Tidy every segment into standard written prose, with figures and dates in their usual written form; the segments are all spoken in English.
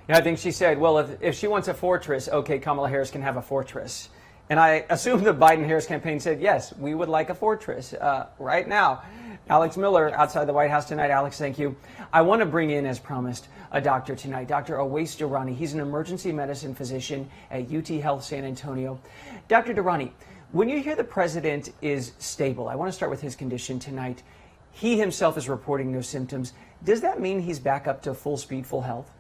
Yeah, I think she said, well, if she wants a fortress, okay, Kamala Harris can have a fortress. And I assume the Biden-Harris campaign said, yes, we would like a fortress right now. Alex Miller outside the White House tonight. Alex, thank you. I want to bring in, as promised, a doctor tonight, Dr. Awais Durrani. He's an emergency medicine physician at UT Health San Antonio. Dr. Durrani, when you hear the president is stable, I want to start with his condition tonight. He himself is reporting no symptoms. Does that mean he's back up to full speed, full health?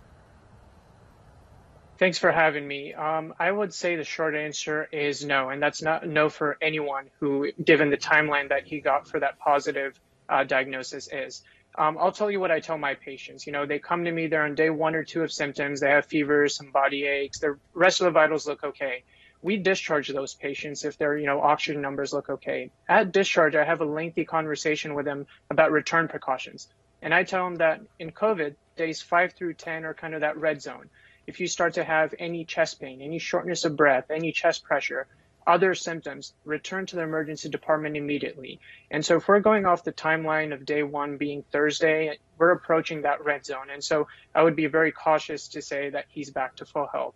Thanks for having me. I would say the short answer is no, and that's not no for anyone who, given the timeline that he got for that positive diagnosis is. I'll tell you what I tell my patients. You know, they come to me, they're on day 1 or 2 of symptoms, they have fever, some body aches, the rest of the vitals look okay. We discharge those patients if their, oxygen numbers look okay. At discharge, I have a lengthy conversation with them about return precautions. And I tell them that in COVID, days 5 through 10 are kind of that red zone. If you start to have any chest pain, any shortness of breath, any chest pressure, other symptoms, return to the emergency department immediately. And so if we're going off the timeline of day 1 being Thursday, we're approaching that red zone. And so I would be very cautious to say that he's back to full health.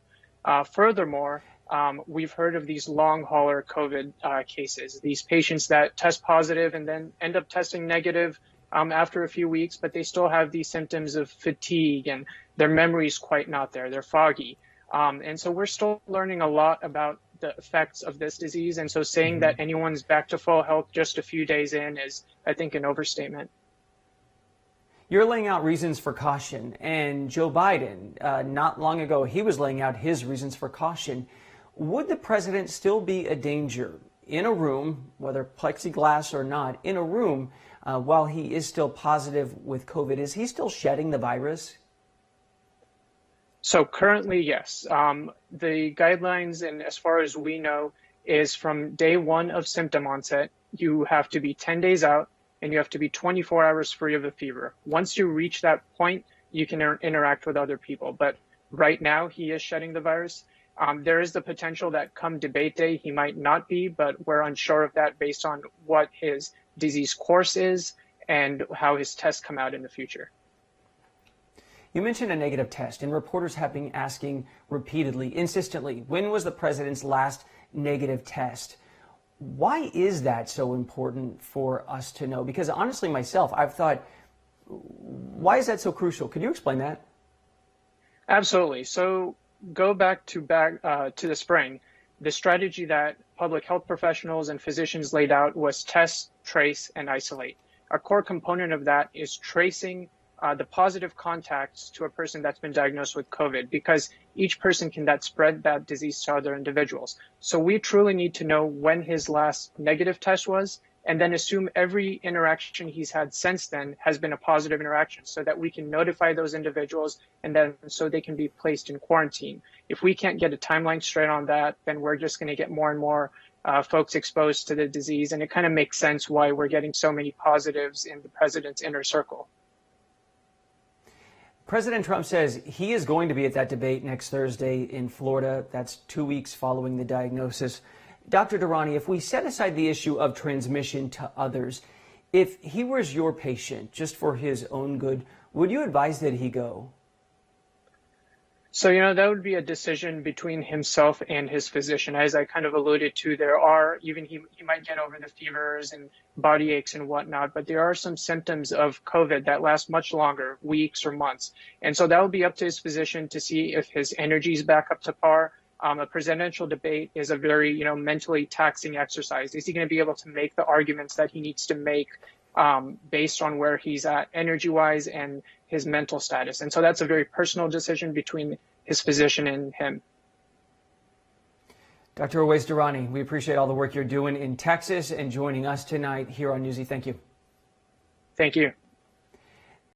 Furthermore, we've heard of these long hauler COVID cases, these patients that test positive and then end up testing negative after a few weeks, but they still have these symptoms of fatigue and their memory is quite not there. They're foggy. And so we're still learning a lot about the effects of this disease. And so saying that anyone's back to full health just a few days in is, I think, an overstatement. You're laying out reasons for caution. And Joe Biden, not long ago, he was laying out his reasons for caution. Would the president still be a danger in a room, whether plexiglass or not, in a room while he is still positive with COVID? Is he still shedding the virus? So currently, yes. The guidelines, and as far as we know, is from day 1 of symptom onset, you have to be 10 days out and you have to be 24 hours free of a fever. Once you reach that point, you can interact with other people. But right now, he is shedding the virus. There is the potential that come debate day, he might not be, but we're unsure of that based on what his disease course is and how his tests come out in the future. You mentioned a negative test, and reporters have been asking repeatedly, insistently, when was the president's last negative test? Why is that so important for us to know? Because honestly, myself, I've thought, why is that so crucial? Could you explain that? Absolutely. So go back to the spring. The strategy that public health professionals and physicians laid out was test, trace, and isolate. A core component of that is tracing the positive contacts to a person that's been diagnosed with COVID, because each person can spread that disease to other individuals. So we truly need to know when his last negative test was, and then assume every interaction he's had since then has been a positive interaction so that we can notify those individuals and then so they can be placed in quarantine. If we can't get a timeline straight on that, then we're just going to get more and more folks exposed to the disease. And it kind of makes sense why we're getting so many positives in the president's inner circle. President Trump says he is going to be at that debate next Thursday in Florida. That's 2 weeks following the diagnosis. Dr. Durrani, if we set aside the issue of transmission to others, if he was your patient, just for his own good, would you advise that he go? So, that would be a decision between himself and his physician. As I kind of alluded to, he might get over the fevers and body aches and whatnot, but there are some symptoms of COVID that last much longer, weeks or months. And so that would be up to his physician to see if his energy is back up to par. A presidential debate is a very, mentally taxing exercise. Is he going to be able to make the arguments that he needs to make based on where he's at energy-wise and his mental status? And so that's a very personal decision between his physician and him. Dr. Awais Durrani, we appreciate all the work you're doing in Texas and joining us tonight here on Newsy. Thank you. Thank you.